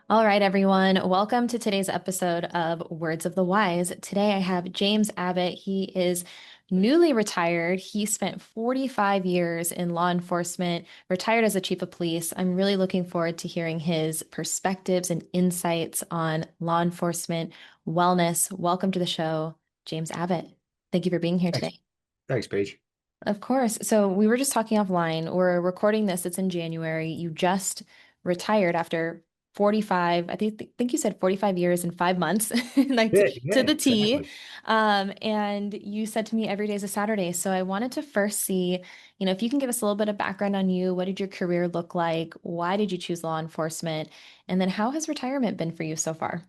All right, everyone. Welcome to today's episode of Words of the Wise. Today I have James Abbott. He is newly retired. He spent 45 years in law enforcement, retired as a chief of police. I'm really looking forward to hearing his perspectives and insights on law enforcement, wellness. Welcome to the show, James Abbott. Thank you for being here Thanks. today. Thanks, Paige. Of course. So we were just talking offline. We're recording this. It's in January. You just retired after 45, I think you said 45 years and 5 months, like Yeah, to yeah, the T. exactly. And you said to me every day is a Saturday. So I wanted to first see, if you can give us a little bit of background on you. What did your career look like? Why did you choose law enforcement? And then how has retirement been for you so far?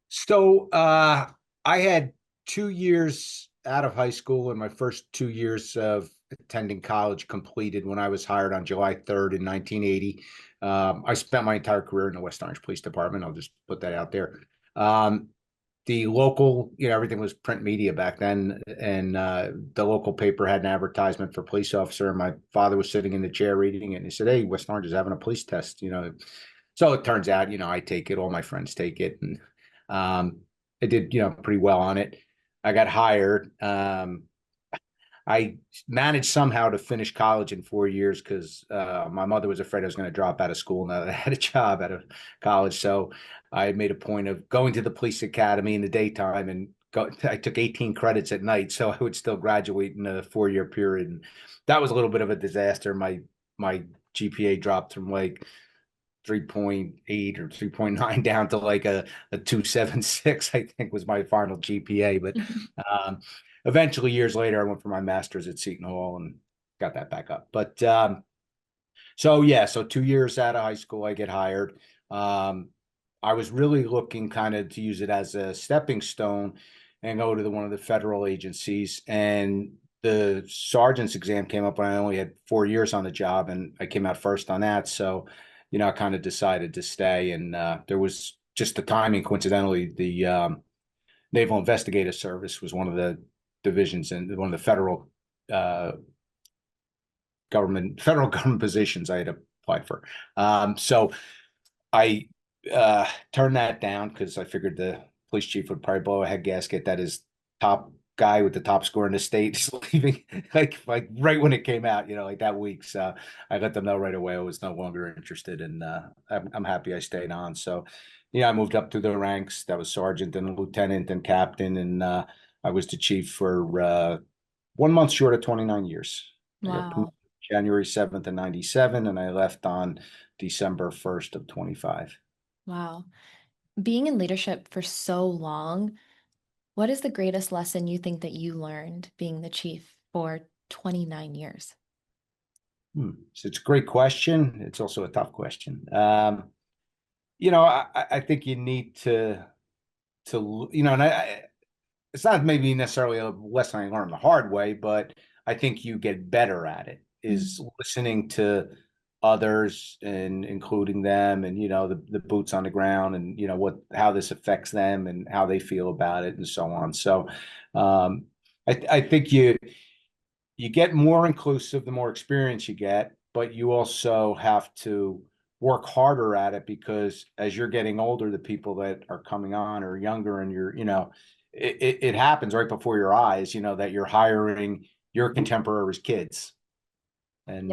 So I had 2 years out of high school, and my first 2 years of attending college completed when I was hired on July 3rd in 1980. I spent my entire career in the West Orange Police Department. I'll just put that out there. Um, the local, everything was print media back then, and the local paper had an advertisement for police officer. And my father was sitting in the chair reading it, and he said, "Hey, West Orange is having a police test." So it turns out, I take it, all my friends take it, and um, I did, pretty well on it. I got hired. I managed somehow to finish college in 4 years because my mother was afraid I was going to drop out of school now that I had a job out of college. So I made a point of going to the police academy in the daytime and I took 18 credits at night, so I would still graduate in a 4 year period. And that was a little bit of a disaster. My GPA dropped from like 3.8 or 3.9 down to like a 2.76, I think was my final GPA. But um, eventually, years later, I went for my master's at Seton Hall and got that back up. But so yeah, so 2 years out of high school, I get hired. Um, I was really looking kind of to use it as a stepping stone and go to one of the federal agencies. And the sergeant's exam came up when I only had 4 years on the job, and I came out first on that. So, I kind of decided to stay. And there was just the timing, coincidentally, the Naval Investigative Service was one of the divisions and one of the uh, federal government positions I had applied for. So I turned that down because I figured the police chief would probably blow a head gasket that his top guy with the top score in the state is leaving like right when it came out, like that week. So I let them know right away I was no longer interested, and I'm happy I stayed on. So I moved up through the ranks. That was sergeant and lieutenant and captain, and I was the chief for 1 month short of 29 years. I got promoted Wow. January 7th of 97, and I left on December 1st of 25. Wow. Being in leadership for so long, what is the greatest lesson you think that you learned being the chief for 29 years? So it's a great question. It's also a tough question. I think you need and it's not maybe necessarily a lesson I learned the hard way, but I think you get better at it, is Mm. listening to others and including them and, the boots on the ground and, how this affects them and how they feel about it and so on. So, um, I think you get more inclusive the more experience you get, but you also have to work harder at it because as you're getting older, the people that are coming on are younger, and it happens right before your eyes, that you're hiring your contemporaries' kids. And,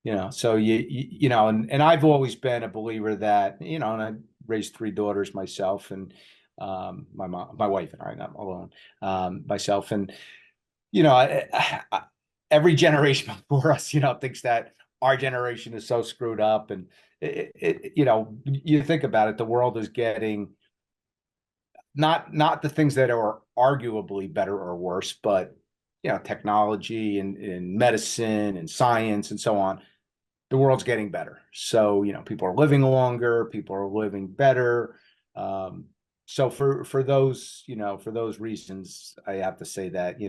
Yep. so and I've always been a believer that, and I raised three daughters myself, and my mom, my wife and I, not alone, myself. And every generation before us, thinks that our generation is so screwed up. And you think about it, the world is getting not the things that are arguably better or worse, but technology and medicine and science and so on. The world's getting better. So, people are living longer, people are living better. Um, so for those reasons, I have to say that,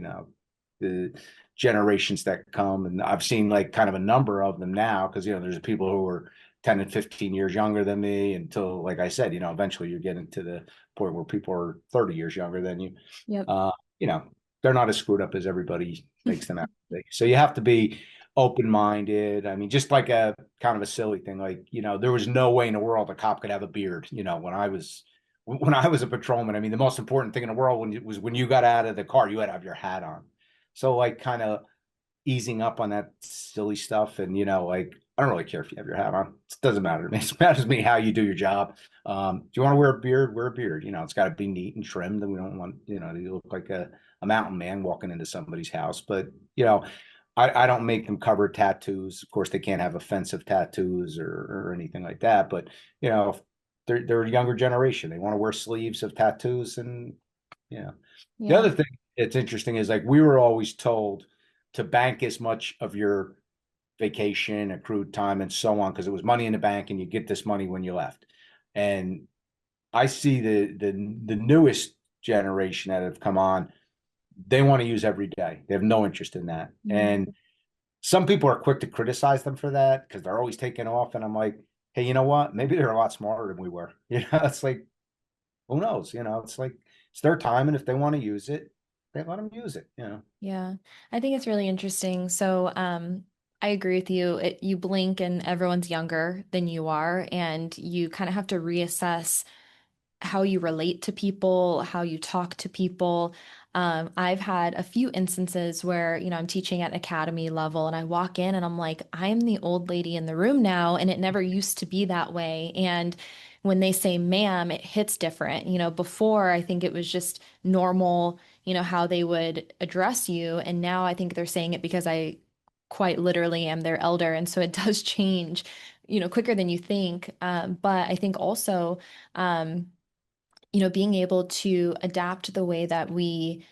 the generations that come, and I've seen like kind of a number of them now, because, there's people who are 10 and 15 years younger than me until, like I said, eventually you're getting to the point where people are 30 years younger than you. Yep. Uh, you know, they're not as screwed up as everybody makes them out to be. So you have to be open-minded. I mean, just like a kind of a silly thing, like, there was no way in the world a cop could have a beard, when I was a patrolman. I mean, the most important thing in the world was when you got out of the car, you had to have your hat on. So like kind of easing up on that silly stuff. And, like, I don't really care if you have your hat on. It doesn't matter to me. It matters to me how you do your job. Do you want to wear a beard? Wear a beard. It's got to be neat and trimmed. And we don't want, you look like a mountain man walking into somebody's house. But, I don't make them cover tattoos. Of course, they can't have offensive tattoos or anything like that. But, if they're a younger generation. They want to wear sleeves of tattoos. And, yeah. The Yeah. other thing that's interesting is, like, we were always told to bank as much of your vacation, accrued time, and so on, because it was money in the bank and you get this money when you left. And I see the newest generation that have come on, they want to use every day. They have no interest in that. Mm. And some people are quick to criticize them for that because they're always taking off. And I'm like, hey, you know what? Maybe they're a lot smarter than we were. It's like, who knows? It's like it's their time, and if they want to use it, they let them use it. Yeah, I think it's really interesting. So, I agree with you. You blink and everyone's younger than you are, and you kind of have to reassess how you relate to people, how you talk to people. I've had a few instances where, I'm teaching at an academy level and I walk in and I'm like, I'm the old lady in the room now, and it never used to be that way. And when they say ma'am, it hits different. Before I think it was just normal, how they would address you. And now I think they're saying it because I quite literally am their elder. And so it does change, quicker than you think. But I think also, being able to adapt the way that we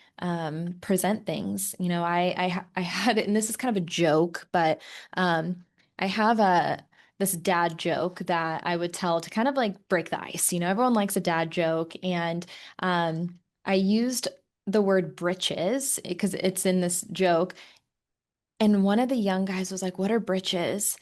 present things. I had it, and this is kind of a joke, but I have this dad joke that I would tell to kind of like break the ice. Everyone likes a dad joke, and I used the word britches because it's in this joke, and one of the young guys was like, "What are britches?"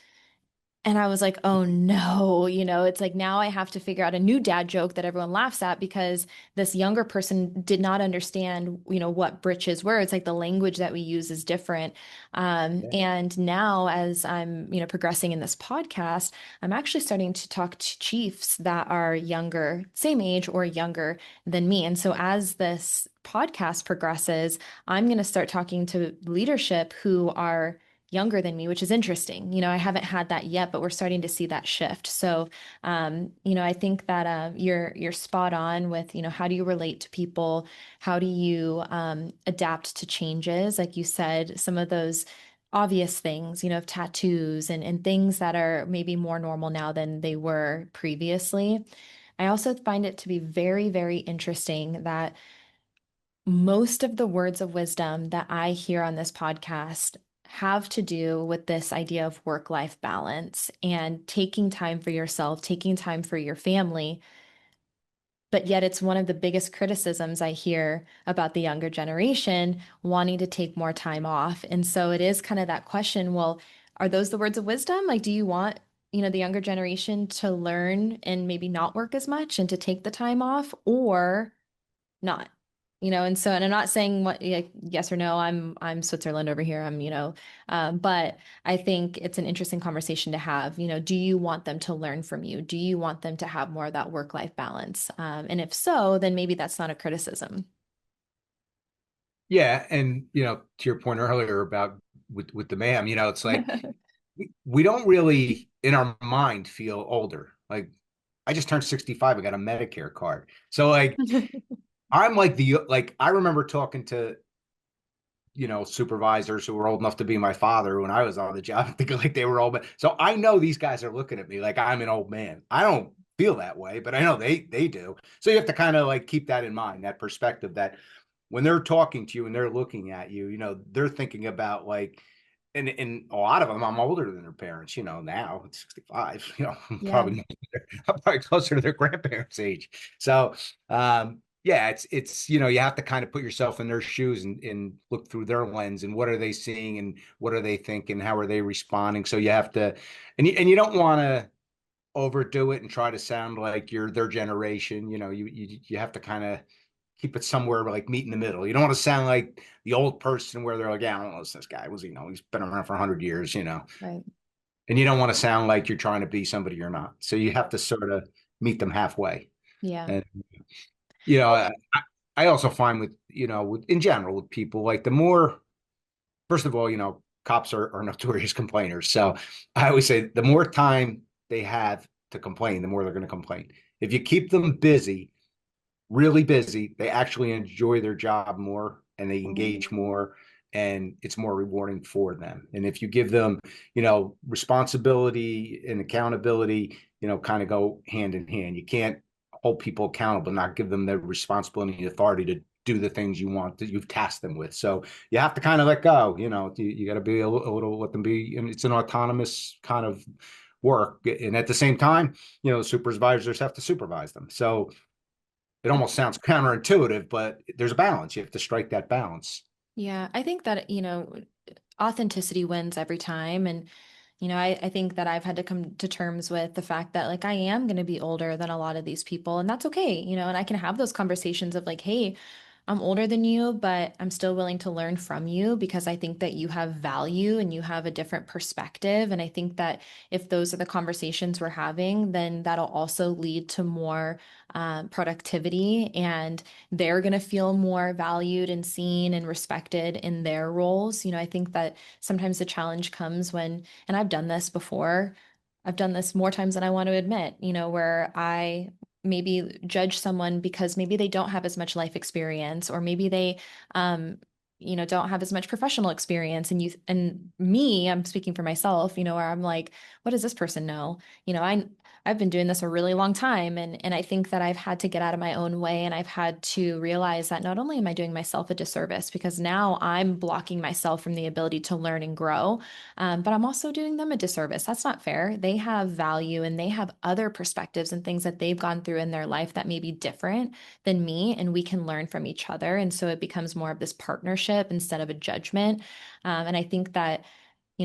And I was like, oh no, it's like now I have to figure out a new dad joke that everyone laughs at because this younger person did not understand, what britches were. It's like the language that we use is different. Yeah. And now as I'm, progressing in this podcast, I'm actually starting to talk to chiefs that are younger, same age or younger than me. And so as this podcast progresses, I'm going to start talking to leadership who are younger than me, which is interesting. I haven't had that yet, but we're starting to see that shift. So, I think that you're spot on with, how do you relate to people? How do you adapt to changes? Like you said, some of those obvious things, of tattoos and things that are maybe more normal now than they were previously. I also find it to be very, very interesting that most of the words of wisdom that I hear on this podcast have to do with this idea of work-life balance and taking time for yourself, taking time for your family. But yet, it's one of the biggest criticisms I hear about the younger generation wanting to take more time off. And so it is kind of that question, well, are those the words of wisdom? Like, do you want, the younger generation to learn and maybe not work as much and to take the time off, or not? And I'm not saying what, like, yes or no. I'm Switzerland over here. But I think it's an interesting conversation to have. Do you want them to learn from you? Do you want them to have more of that work-life balance? And if so, then maybe that's not a criticism. Yeah, and to your point earlier about with the ma'am, it's like we don't really in our mind feel older. Like, I just turned 65, I got a Medicare card. So like I'm like I remember talking to supervisors who were old enough to be my father when I was on the job, thinking like they were old men. So I know these guys are looking at me like I'm an old man. I don't feel that way, but I know they do. So you have to kind of like keep that in mind, that perspective that when they're talking to you and they're looking at you, they're thinking about like, and a lot of them, I'm older than their parents, now it's 65, I'm Yeah. probably closer to their grandparents' age. So, yeah, it's you have to kind of put yourself in their shoes and look through their lens and what are they seeing and what are they thinking, how are they responding. So you have to, and you don't want to overdo it and try to sound like you're their generation. You have to kind of keep it somewhere like meet in the middle. You don't want to sound like the old person where they're like, yeah, I don't know this guy was, he's been around for 100 years, Right. and you don't want to sound like you're trying to be somebody you're not. So you have to sort of meet them halfway. Yeah. And, you know, I also find in general with people, like the more, first of all, cops are notorious complainers. So I always say the more time they have to complain, the more they're going to complain. If you keep them busy, really busy, they actually enjoy their job more and they Mhm. engage more and it's more rewarding for them. And if you give them, responsibility and accountability, kind of go hand in hand. You can't hold people accountable, not give them the responsibility and authority to do the things you want that you've tasked them with. So you have to kind of let go, you got to be a little, let them be, and it's an autonomous kind of work. And at the same time, supervisors have to supervise them. So it almost sounds counterintuitive, but there's a balance. You have to strike that balance. Yeah, I think that, authenticity wins every time. And, I think that I've had to come to terms with the fact that like I am going to be older than a lot of these people, and that's okay, and I can have those conversations of like, hey, I'm older than you, but I'm still willing to learn from you because I think that you have value and you have a different perspective. And I think that if those are the conversations we're having, then that'll also lead to more productivity, and they're going to feel more valued and seen and respected in their roles. I think that sometimes the challenge comes when, and I've done this before. I've done this more times than I want to admit, where I maybe judge someone because maybe they don't have as much life experience, or maybe they um don't have as much professional experience, and me, I'm speaking for myself, where I'm like, what does this person know? I've been doing this a really long time, and I think that I've had to get out of my own way, and I've had to realize that not only am I doing myself a disservice because now I'm blocking myself from the ability to learn and grow, but I'm also doing them a disservice. That's not fair. They have value and they have other perspectives and things that they've gone through in their life that may be different than me, and we can learn from each other. And so it becomes more of this partnership instead of a judgment. And I think that,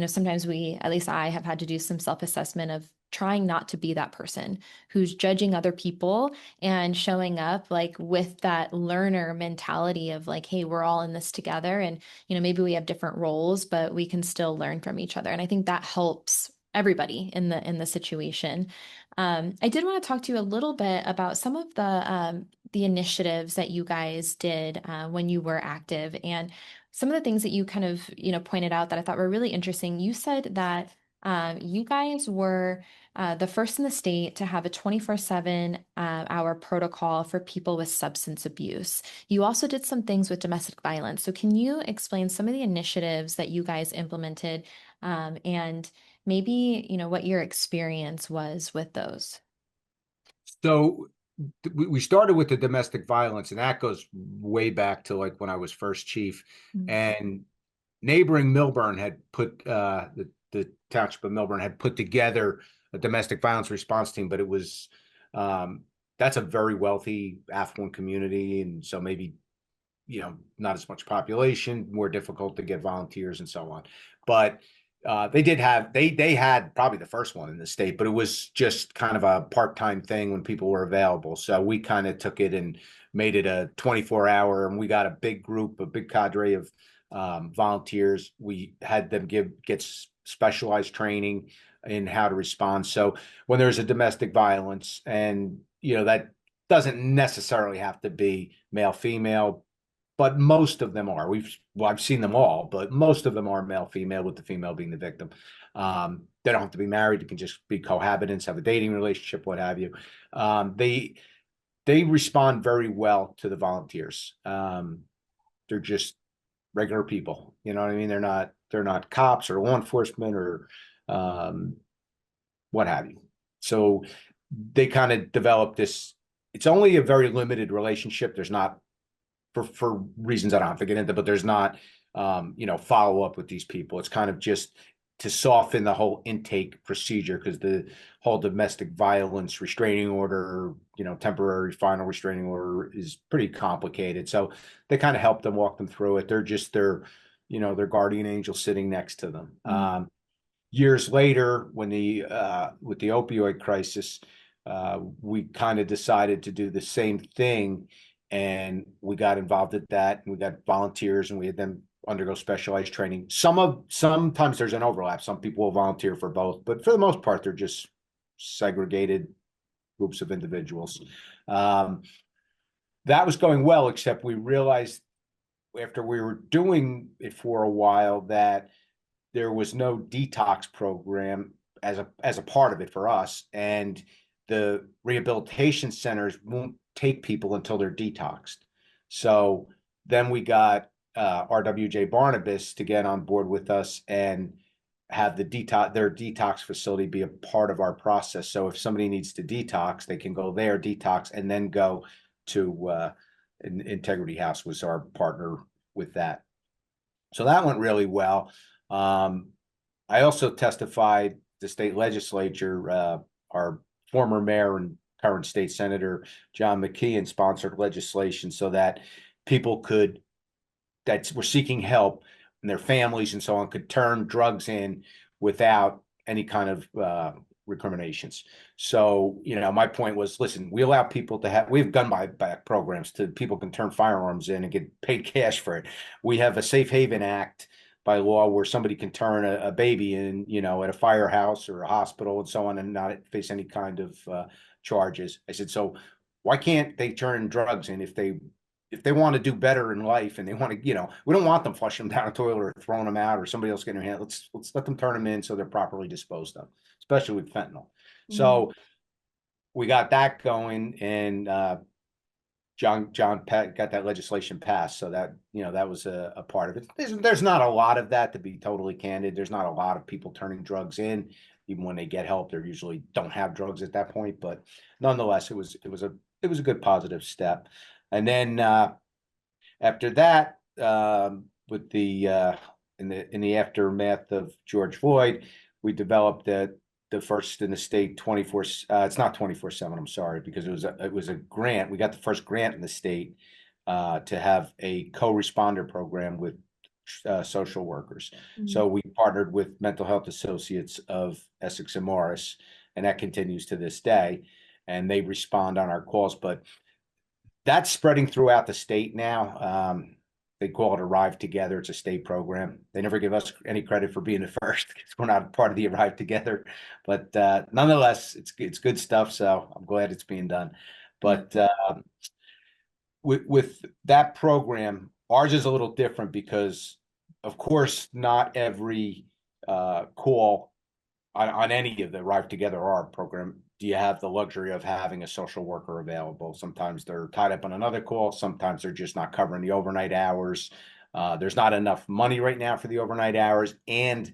sometimes at least I have had to do some self-assessment of trying not to be that person who's judging other people and showing up like with that learner mentality of like, hey, we're all in this together. And, maybe we have different roles, but we can still learn from each other. And I think that helps everybody in the situation. I did want to talk to you a little bit about some of the initiatives that you guys did when you were active, and some of the things that you kind of, pointed out that I thought were really interesting. You said that you guys were the first in the state to have a 24/7 hour protocol for people with substance abuse. You also did some things with domestic violence. So can you explain some of the initiatives that you guys implemented, and maybe, what your experience was with those? So we started with the domestic violence, and that goes way back to like when I was first chief. Mm. And neighboring Milburn had put the township of Milburn had put together a domestic violence response team, but it was um, that's a very wealthy, affluent community, and so maybe not as much population, more difficult to get volunteers and so on. But they had probably the first one in the state, but it was just kind of a part-time thing when people were available. So we kind of took it and made it a 24-hour, and we got a big group, a big cadre of volunteers. We had them get specialized training in how to respond. So when there's a domestic violence, and that doesn't necessarily have to be male, female, but most of them are. I've seen them all, but most of them are male, female, with the female being the victim. They don't have to be married. They can just be cohabitants, have a dating relationship, what have you. They respond very well to the volunteers. They're just regular people. You know what I mean? They're not cops or law enforcement or um, what have you. So they kind of develop this. It's only a very limited relationship. There's not for reasons I don't have to get into, but there's not follow up with these people. It's kind of just to soften the whole intake procedure, because the whole domestic violence restraining order, temporary final restraining order is pretty complicated. So they kind of help them, walk them through it. They're just their guardian angel sitting next to them. Mm. Years later, when with the opioid crisis, we kind of decided to do the same thing and we got involved at that, and we got volunteers, and we had them undergo specialized training. Sometimes there's an overlap. Some people will volunteer for both, but for the most part, they're just segregated groups of individuals. Um, that was going well, except we realized after we were doing it for a while that there was no detox program as a part of it for us, and the rehabilitation centers won't take people until they're detoxed. So then we got RWJ Barnabas to get on board with us and have their detox facility be a part of our process. So if somebody needs to detox, they can go there, detox, and then go to Integrity House was our partner with that. So that went really well. Um, I also testified the state legislature. Our former mayor and current state senator John McKeon sponsored legislation so that people that were seeking help and their families and so on could turn drugs in without any kind of recriminations. So, my point was, listen, we have gun buyback programs to people can turn firearms in and get paid cash for it. We have a Safe Haven Act by law where somebody can turn a baby in, at a firehouse or a hospital and so on and not face any kind of charges. I said, so why can't they turn drugs in if they want to do better in life and they want to, we don't want them flushing them down a toilet or throwing them out or somebody else getting their hand. Let's let them turn them in so they're properly disposed of, especially with fentanyl. Mm. So we got that going, and John Pett got that legislation passed. So that was a part of it. There's not a lot of that, to be totally candid. There's not a lot of people turning drugs in. Even when they get help, they usually don't have drugs at that point. But nonetheless, it was a good positive step. And then after that, with the in the aftermath of George Floyd, we developed the first in the state 24. It's not 24/7. I'm sorry, because it was a grant. We got the first grant in the state to have a co-responder program with social workers. Mm. So we partnered with Mental Health Associates of Essex and Morris, and that continues to this day. And they respond on our calls, but that's spreading throughout the state now. They call it Arrive Together. It's a state program. They never give us any credit for being the first because we're not part of the Arrive Together. But nonetheless, it's good stuff. So I'm glad it's being done. Yeah. But with that program, ours is a little different because, of course, not every call on any of the Arrive Together R program do you have the luxury of having a social worker available. Sometimes they're tied up on another call. Sometimes they're just not covering the overnight hours. There's not enough money right now for the overnight hours. And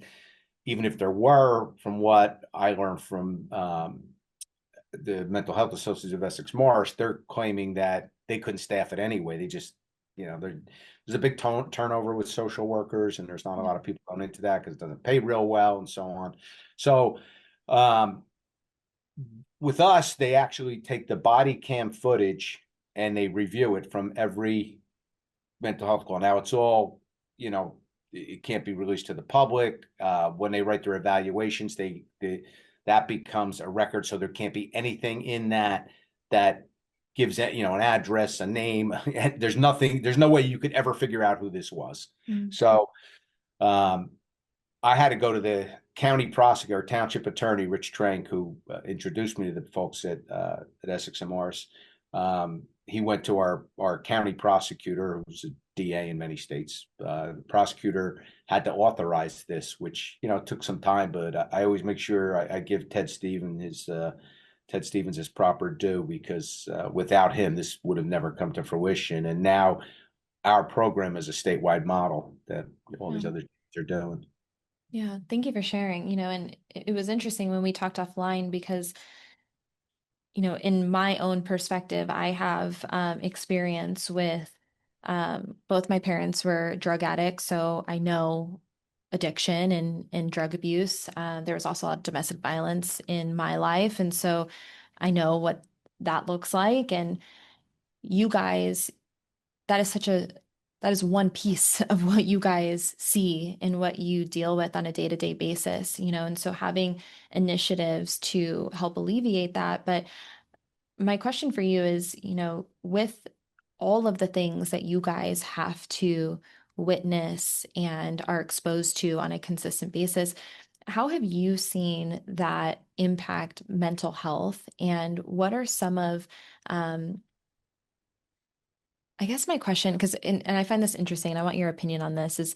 even if there were, from what I learned from the Mental Health Associates of Essex Morris, they're claiming that they couldn't staff it anyway. They just, there's a big turnover with social workers, and there's not a Yeah. lot of people going into that because it doesn't pay real well and so on. So, um, with us, they actually take the body cam footage and they review it from every mental health call. Now it's all, it can't be released to the public. When they write their evaluations, that becomes a record. So there can't be anything in that gives an address, a name. There's nothing, there's no way you could ever figure out who this was. Mm. So um, I had to go to the county prosecutor, township attorney, Rich Trank, who introduced me to the folks at Essex and Morris. He went to our county prosecutor, who's a DA in many states. The prosecutor had to authorize this, which took some time, but I always make sure I give Ted Stevens his proper due, because without him, this would have never come to fruition. And now our program is a statewide model that all Yeah. these other states are doing. Yeah. Thank you for sharing, and it was interesting when we talked offline because, in my own perspective, I have experience with both my parents were drug addicts, so I know addiction and drug abuse. There was also a lot of domestic violence in my life, and so I know what that looks like. And you guys, that is that is one piece of what you guys see and what you deal with on a day-to-day basis, and so having initiatives to help alleviate that. But my question for you is, with all of the things that you guys have to witness and are exposed to on a consistent basis, how have you seen that impact mental health? And what are some of, um, I guess my question, because, and I find this interesting, and I want your opinion on this, is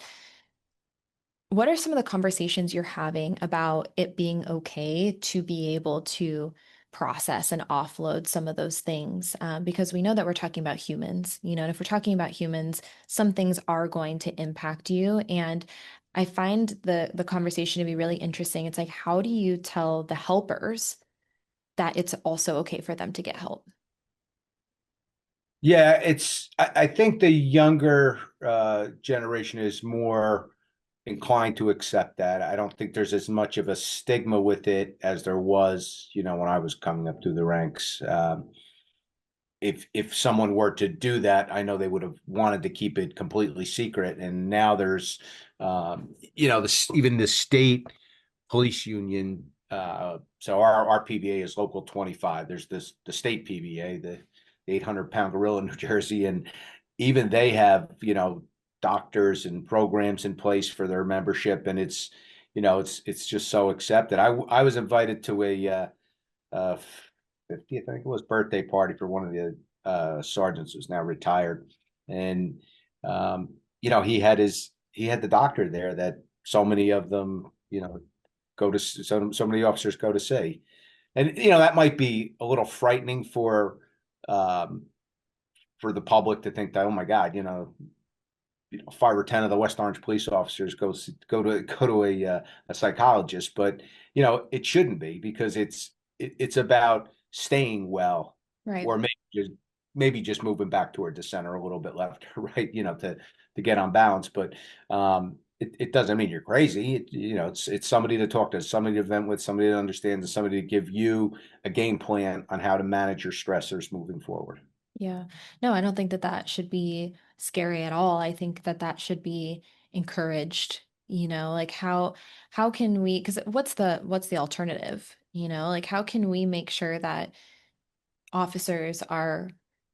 what are some of the conversations you're having about it being okay to be able to process and offload some of those things? Because we know that we're talking about humans, and if we're talking about humans, some things are going to impact you. And I find the conversation to be really interesting. It's like, how do you tell the helpers that it's also okay for them to get help? Yeah, I think the younger generation is more inclined to accept that. I don't think there's as much of a stigma with it as there was, when I was coming up through the ranks. If someone were to do that, I know they would have wanted to keep it completely secret. And now there's, even the state police union. So our PBA is Local 25. There's the state PBA, the 800-pound gorilla in New Jersey, and even they have doctors and programs in place for their membership, and it's just so accepted. I was invited to a 50th, I think it was, birthday party for one of the sergeants who's now retired, and he had the doctor there that so many of them go to so many officers go to see, and that might be a little frightening um, for the public to think that, oh my God, 5 or 10 of the West Orange police officers go to a psychologist, but it shouldn't be, because it's about staying well, Right. or maybe just moving back toward the center a little bit left or right, to get on balance. But it doesn't mean you're crazy. It's somebody to talk to, somebody to vent with, somebody to understand, and somebody to give you a game plan on how to manage your stressors moving forward. Yeah. No, I don't think that that should be scary at all. I think that that should be encouraged, like how can we, because what's the alternative? Like how can we make sure that officers are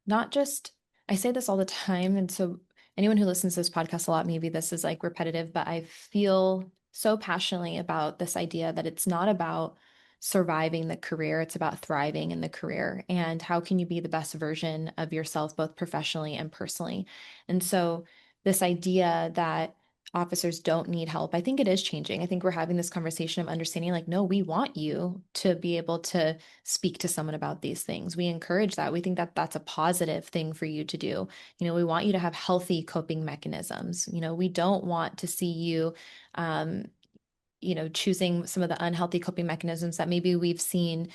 not just, I say this all the time, and so anyone who listens to this podcast a lot, maybe this is like repetitive, but I feel so passionately about this idea that it's not about surviving the career, it's about thriving in the career. And how can you be the best version of yourself, both professionally and personally? And so, this idea that officers don't need help, I think it is changing. I think we're having this conversation of understanding, like, no, we want you to be able to speak to someone about these things. We encourage that. We think that that's a positive thing for you to do. We want you to have healthy coping mechanisms. We don't want to see you, um, choosing some of the unhealthy coping mechanisms that maybe we've seen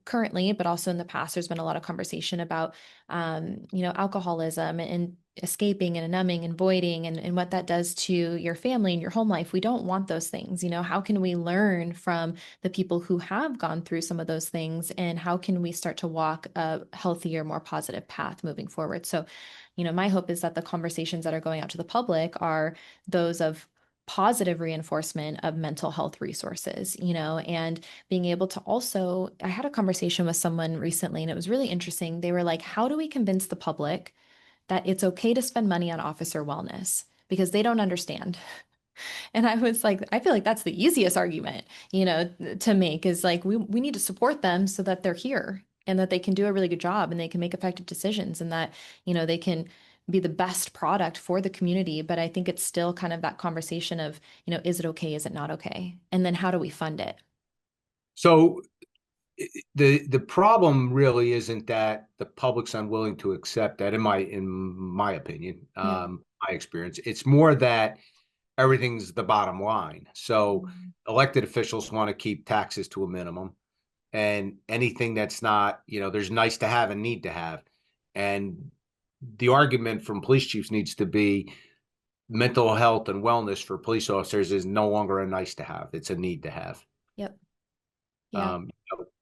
currently, but also in the past, there's been a lot of conversation about, alcoholism and escaping and numbing and voiding and what that does to your family and your home life. We don't want those things. How can we learn from the people who have gone through some of those things, and how can we start to walk a healthier, more positive path moving forward? So, my hope is that the conversations that are going out to the public are those of positive reinforcement of mental health resources, and being able to also, I had a conversation with someone recently and it was really interesting. They were like, how do we convince the public that it's okay to spend money on officer wellness? Because they don't understand. And I was like, I feel like that's the easiest argument, to make is like, we need to support them so that they're here and that they can do a really good job and they can make effective decisions and that, they can be the best product for the community. But I think it's still kind of that conversation of, is it okay? Is it not okay? And then how do we fund it? So the problem really isn't that the public's unwilling to accept that, in my opinion, Yeah. my experience. It's more that everything's the bottom line. So Mhm. elected officials want to keep taxes to a minimum, and anything that's not, there's nice to have and need to have. And the argument from police chiefs needs to be mental health and wellness for police officers is no longer a nice to have, it's a need to have. Yep. Yeah.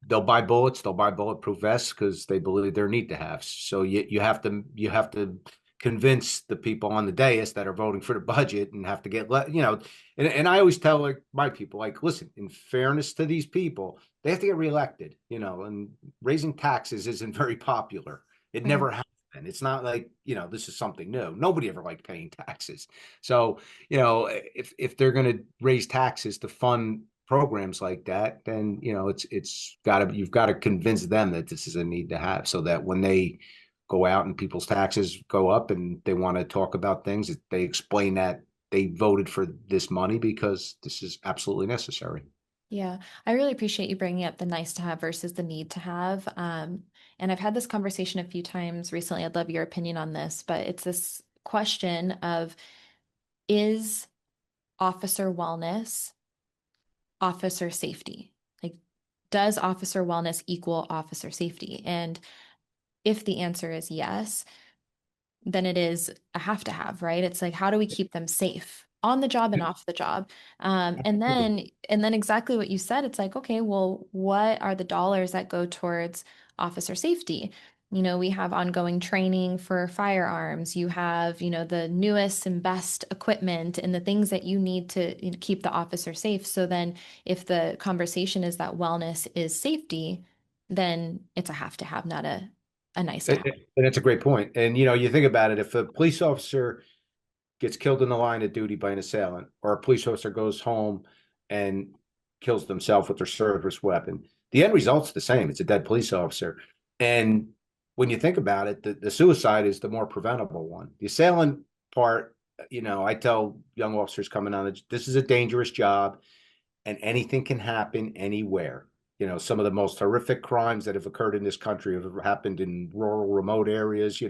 They'll buy bullets, they'll buy bulletproof vests because they believe they're need to have. So you have to convince the people on the dais that are voting for the budget and have to and I always tell, like, my people, like, listen, in fairness to these people, they have to get reelected, and raising taxes isn't very popular. It Right. never has happen. It's not like, this is something new. Nobody ever liked paying taxes. So, if they're going to raise taxes to fund programs like that, then, you've got to convince them that this is a need to have, so that when they go out and people's taxes go up and they want to talk about things, they explain that they voted for this money because this is absolutely necessary. Yeah, I really appreciate you bringing up the nice to have versus the need to have. And I've had this conversation a few times recently. I'd love your opinion on this, but it's this question of, is officer wellness officer safety? Like, does officer wellness equal officer safety? And if the answer is yes, then it is a have to have, right? It's like, how do we keep them safe on the job and off the job? And then exactly what you said, it's like, okay, well, what are the dollars that go towards officer safety? We have ongoing training for firearms. You have, the newest and best equipment and the things that you need to, keep the officer safe. So then if the conversation is that wellness is safety, then it's a have to have, not a nice to have. And it's a great point. And you think about it, if a police officer gets killed in the line of duty by an assailant, or a police officer goes home and kills themselves with their service weapon, the end result's the same. It's a dead police officer. And when you think about it, the suicide is the more preventable one. The assailant part, I tell young officers coming on, this is a dangerous job and anything can happen anywhere. Some of the most horrific crimes that have occurred in this country have happened in rural, remote areas.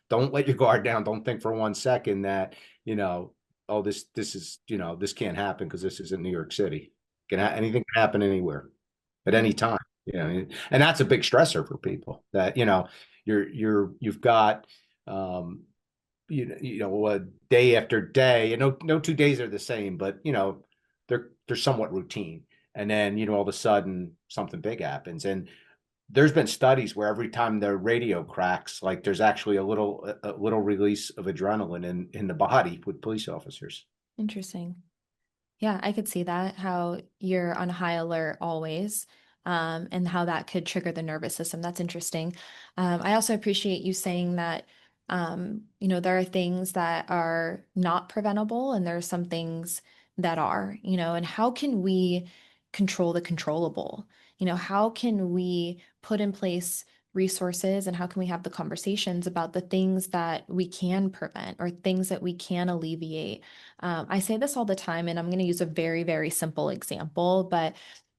Don't let your guard down. Don't think for 1 second that, oh, this is, this can't happen because this isn't New York City. Anything can happen anywhere at any Yeah. time. And that's a big stressor for people that, you've got, um, day after day. No 2 days are the same, but they're somewhat routine. And then all of a sudden something big happens. And there's been studies where every time the radio cracks, like there's actually a little release of adrenaline in the body with police officers. Interesting. Yeah, I could see that, how you're on high alert always, and how that could trigger the nervous system. That's interesting. I also appreciate you saying that, there are things that are not preventable and there are some things that are, and how can we control the controllable? How can we put in place resources and how can we have the conversations about the things that we can prevent or things that we can alleviate? I say this all the time, and I'm going to use a very, very simple example, but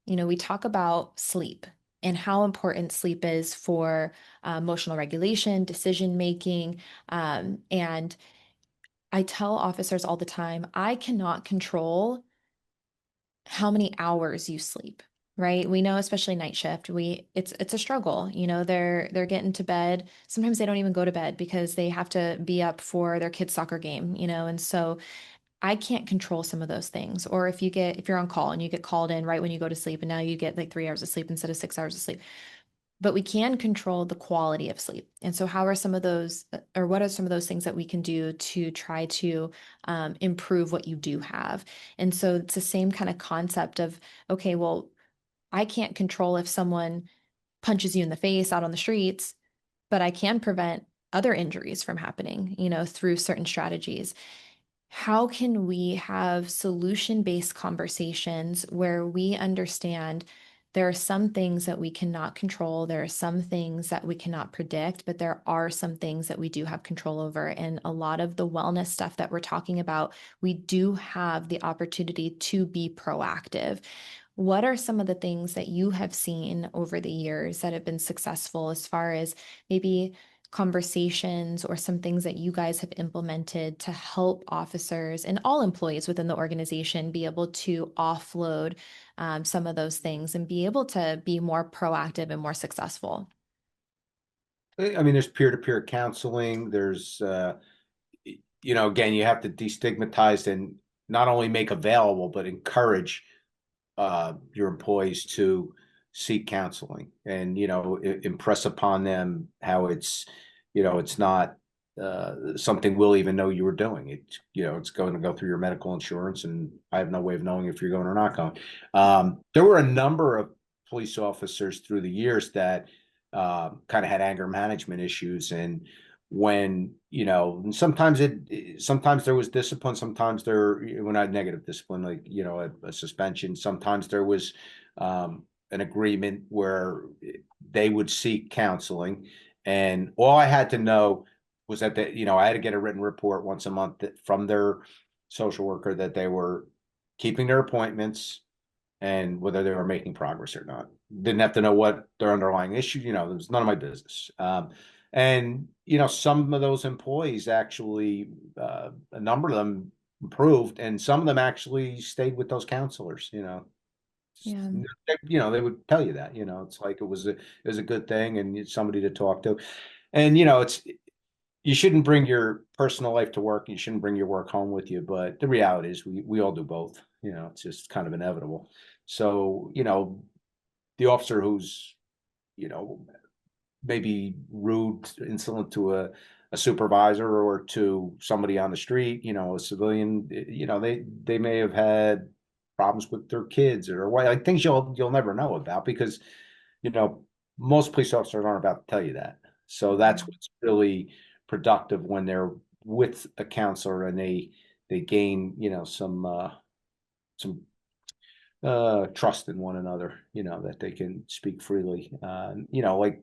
we talk about sleep and how important sleep is for emotional regulation, decision making. And I tell officers all the time, I cannot control how many hours you sleep. Right. We know, especially night shift, it's a struggle. They're getting to bed. Sometimes they don't even go to bed because they have to be up for their kids' soccer game, and so I can't control some of those things. Or if you're on call and you get called in right when you go to sleep and now you get like 3 hours of sleep instead of 6 hours of sleep. But we can control the quality of sleep. And so how are some of those, or what are some of those things that we can do to try to improve what you do have? And so it's the same kind of concept of, okay, well, I can't control if someone punches you in the face out on the streets, but I can prevent other injuries from happening, through certain strategies. How can we have solution-based conversations where we understand there are some things that we cannot control, there are some things that we cannot predict, but there are some things that we do have control over. And a lot of the wellness stuff that we're talking about, we do have the opportunity to be proactive. What are some of the things that you have seen over the years that have been successful as far as maybe conversations or some things that you guys have implemented to help officers and all employees within the organization be able to offload some of those things and be able to be more proactive and more successful? I mean, there's peer-to-peer counseling. There's, again, you have to destigmatize and not only make available, but encourage your employees to seek counseling and impress upon them how it's not something we'll even know you were doing. It's going to go through your medical insurance, and I have no way of knowing if you're going or not going. There were a number of police officers through the years that kind of had anger management issues, and when, and sometimes there was discipline, sometimes there, well, not negative discipline, like, a suspension. Sometimes there was an agreement where they would seek counseling. And all I had to know was that, I had to get a written report once a month from their social worker that they were keeping their appointments and whether they were making progress or not. Didn't have to know what their underlying issue, it was none of my business. And some of those employees actually, a number of them improved, and some of them actually stayed with those counselors. Yeah. They would tell you that. It's like it was a good thing and it's somebody to talk to. And it's you shouldn't bring your personal life to work. You shouldn't bring your work home with you. But the reality is we all do both. It's just kind of inevitable. So, the officer who's, you know, maybe rude, insolent to a supervisor or to somebody on the street, a civilian, they may have had problems with their kids or what, like things you'll never know about because, you know, most police officers aren't about to tell you that. So that's Mhm. what's really productive when they're with a counselor and they gain, some trust in one another, that they can speak freely. Like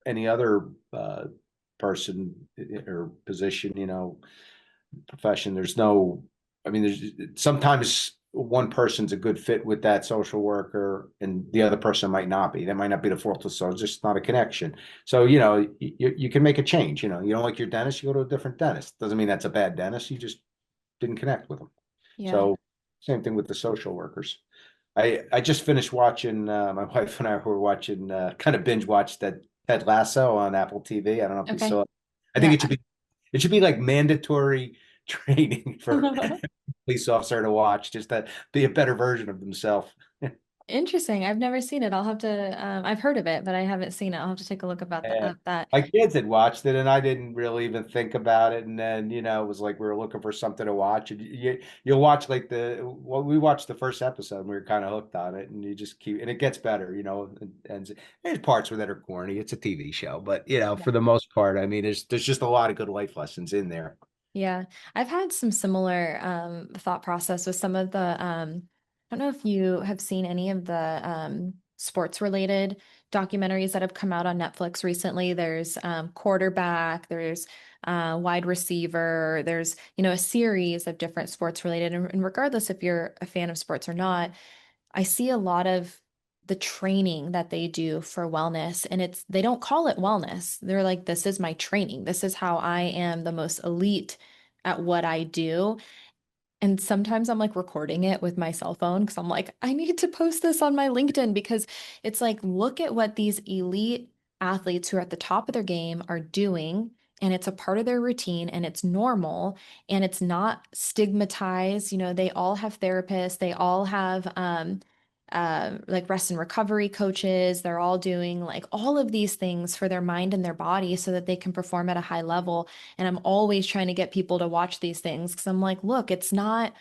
any other person or position, profession, I mean, there's sometimes one person's a good fit with that social worker and the other person might not be. That might not be the fault of, so it's just not a connection. So, you can make a change. You don't like your dentist, you go to a different dentist. Doesn't mean that's a bad dentist. You just didn't connect with them. Yeah. So same thing with the social workers. I just finished watching. My wife and I were watching, kind of binge watched that Ted Lasso on Apple TV. I don't know if you Okay. saw it. I think Yeah. it should be like mandatory training for a police officer to watch, just to be a better version of themselves. Interesting. I've never seen it. I've heard of it, but I haven't seen it. I'll have to take a look about that And at that. my kids had watched it, and I didn't really even think about it. And then, it was like we were looking for something to watch. And you'll watch we watched the first episode, and we were kind of hooked on it. And you just keep, and it gets better, and there's parts where that are corny. It's a TV show, but Yeah. for the most part, I mean, there's just a lot of good life lessons in there. Yeah, I've had some similar thought process with some of the I don't know if you have seen any of the sports related documentaries that have come out on Netflix recently. There's quarterback, there's wide receiver, there's a series of different sports related. And regardless if you're a fan of sports or not, I see a lot of the training that they do for wellness, and they don't call it wellness. They're like, this is my training. This is how I am the most elite at what I do. And sometimes I'm like recording it with my cell phone because I'm like, I need to post this on my LinkedIn because it's like, look at what these elite athletes who are at the top of their game are doing. And it's a part of their routine and it's normal and it's not stigmatized. They all have therapists, they all have like rest and recovery coaches. They're all doing like all of these things for their mind and their body so that they can perform at a high level. And I'm always trying to get people to watch these things because I'm like, look, it's not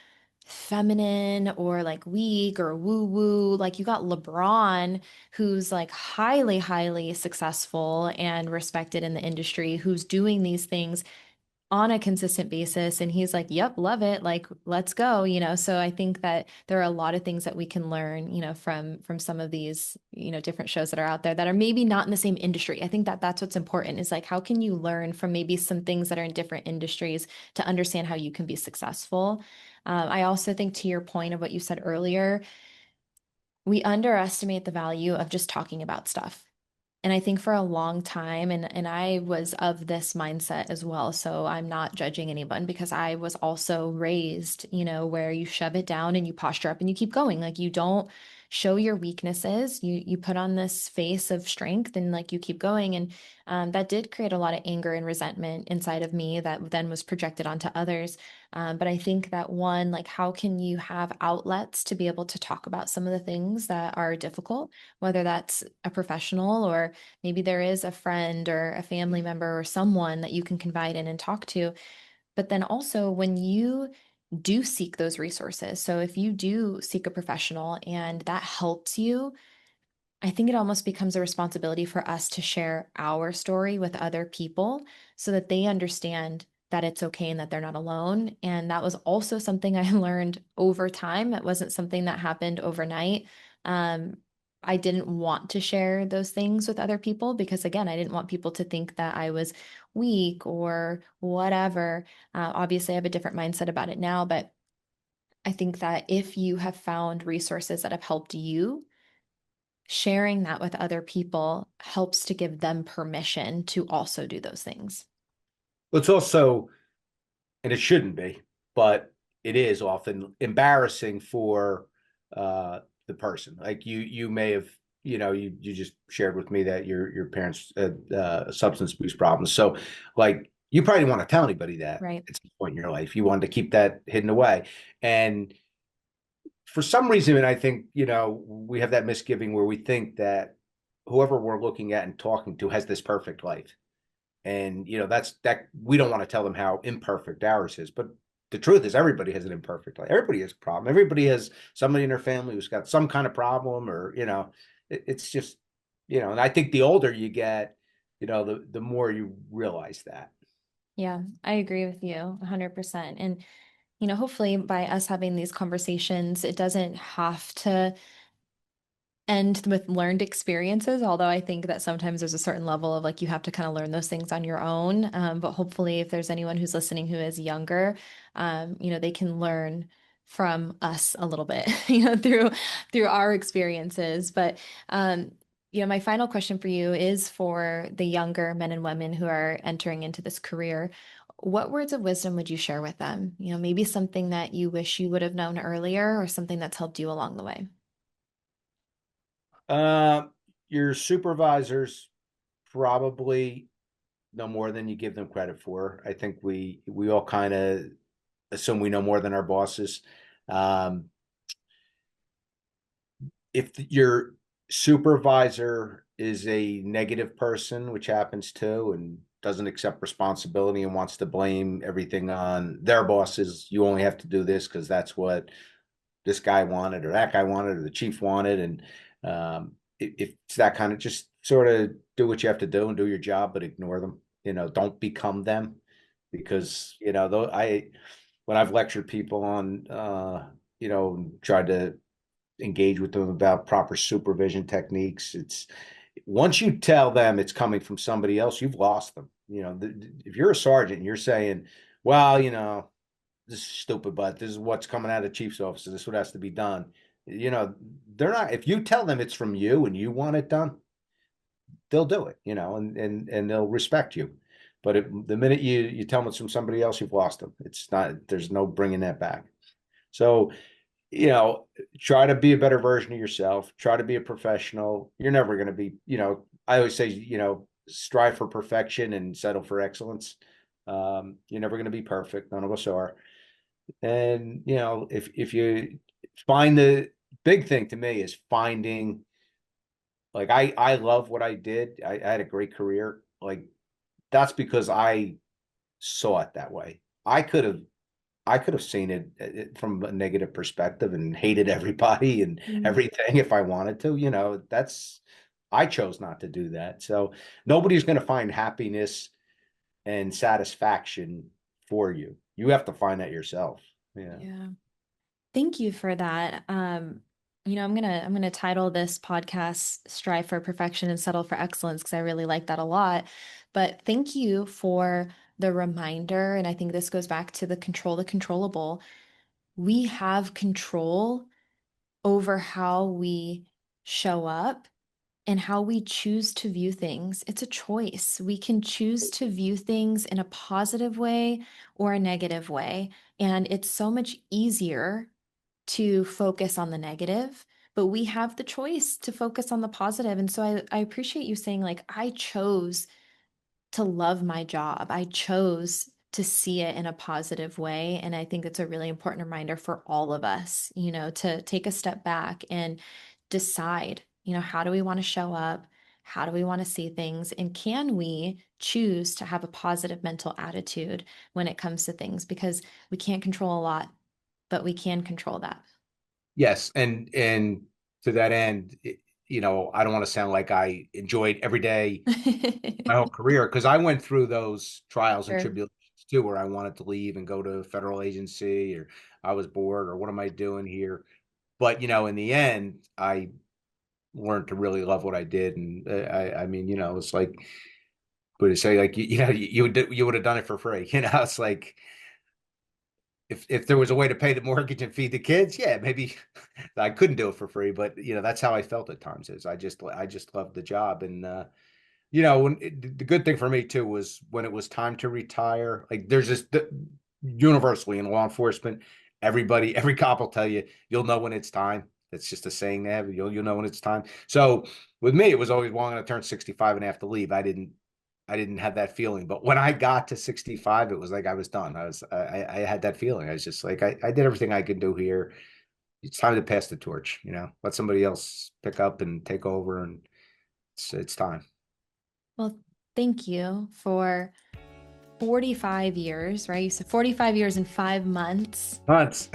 feminine or like weak or woo woo. Like you got LeBron, who's like highly, highly successful and respected in the industry, who's doing these things on a consistent basis. And he's like, yep, love it. Like, let's go. So I think that there are a lot of things that we can learn, from some of these, different shows that are out there that are maybe not in the same industry. I think that that's what's important is like, how can you learn from maybe some things that are in different industries to understand how you can be successful? I also think to your point of what you said earlier, we underestimate the value of just talking about stuff. And I think for a long time, and I was of this mindset as well. So I'm not judging anyone because I was also raised, where you shove it down and you posture up and you keep going. Like you don't show your weaknesses. You put on this face of strength and like you keep going. And that did create a lot of anger and resentment inside of me that then was projected onto others. But I think that one, like, how can you have outlets to be able to talk about some of the things that are difficult, whether that's a professional or maybe there is a friend or a family member or someone that you can confide in and talk to. But then also, when you do seek those resources, so if you do seek a professional and that helps you, I think it almost becomes a responsibility for us to share our story with other people so that they understand that it's okay and that they're not alone. And that was also something I learned over time. It wasn't something that happened overnight. Um, I didn't want to share those things with other people because, again, I didn't want people to think that I was weak or whatever. Obviously, I have a different mindset about it now, but I think that if you have found resources that have helped you, sharing that with other people helps to give them permission to also do those things. It's also, and it shouldn't be, but it is often embarrassing for uh, the person. Like you may have, you just shared with me that your parents had substance abuse problems. So, like, you probably didn't want to tell anybody that Right. at some point in your life. You wanted to keep that hidden away, and for some reason, and I think, we have that misgiving where we think that whoever we're looking at and talking to has this perfect life. And, that's that we don't want to tell them how imperfect ours is. But the truth is everybody has an imperfect life. Everybody has a problem. Everybody has somebody in their family who's got some kind of problem, or, it's just, and I think the older you get, the more you realize that. Yeah, I agree with you 100%. And, hopefully by us having these conversations, it doesn't have to end with learned experiences, although I think that sometimes there's a certain level of like you have to kind of learn those things on your own. But hopefully, if there's anyone who's listening who is younger, they can learn from us a little bit, through our experiences. But my final question for you is for the younger men and women who are entering into this career. What words of wisdom would you share with them? Maybe something that you wish you would have known earlier or something that's helped you along the way. Uh, your supervisors probably know more than you give them credit for. I think we all kind of assume we know more than our bosses. Um, if your supervisor is a negative person, which happens too, and doesn't accept responsibility and wants to blame everything on their bosses, you only have to do this because that's what this guy wanted or that guy wanted or the chief wanted. And if it's that kind of, just sort of do what you have to do and do your job, but ignore them. Don't become them, because though when I've lectured people on tried to engage with them about proper supervision techniques, it's once you tell them it's coming from somebody else, you've lost them. If you're a sergeant and you're saying, well, this is stupid, but this is what's coming out of the chief's office. This is what has to be done. They're not, if you tell them it's from you and you want it done, they'll do it, and they'll respect you. But the minute you tell them it's from somebody else, you've lost them. It's not, there's no bringing that back. So, you know, try to be a better version of yourself. Try to be a professional. You're never going to be, I always say, strive for perfection and settle for excellence. You're never going to be perfect. None of us are. And, if you find, the big thing to me is finding, like, I love what I did. I had a great career. Like, that's because I saw it that way. I could have seen it from a negative perspective and hated everybody and Mm. everything if I wanted to. I chose not to do that. So nobody's going to find happiness and satisfaction for you. You have to find that yourself. Yeah. Yeah. Thank you for that. I'm gonna title this podcast "Strive for Perfection and Settle for Excellence" because I really like that a lot. But thank you for the reminder, and I think this goes back to the controllable. We have control over how we show up and how we choose to view things. It's a choice. We can choose to view things in a positive way or a negative way, and it's so much easier to focus on the negative, but we have the choice to focus on the positive. And so I appreciate you saying, like, I chose to love my job. I chose to see it in a positive way. And I think it's a really important reminder for all of us, to take a step back and decide, how do we want to show up? How do we want to see things? And can we choose to have a positive mental attitude when it comes to things? Because we can't control a lot, but we can control that. Yes, and to that end, I don't want to sound like I enjoyed every day my whole career, because I went through those trials and Sure. tribulations too, where I wanted to leave and go to a federal agency, or I was bored, or what am I doing here? But in the end, I learned to really love what I did, and I mean, it's like, would say like you would have done it for free. It's like, if there was a way to pay the mortgage and feed the kids, yeah, maybe I couldn't do it for free, but that's how I felt at times. Is I just loved the job. And the good thing for me too was when it was time to retire. Like, there's this universally in law enforcement, every cop will tell you, you'll know when it's time. That's just a saying they have. You'll know when it's time. So with me, it was always, well, I'm going to turn 65 and have to leave. I didn't have that feeling. But when I got to 65, it was like I was done. I had that feeling. I was just like, I did everything I could do here. It's time to pass the torch, let somebody else pick up and take over, and it's time. Well, thank you for 45 years, right? You said 45 years and 5 months. Months.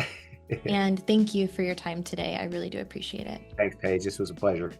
And thank you for your time today. I really do appreciate it. Thanks, Paige. This was a pleasure.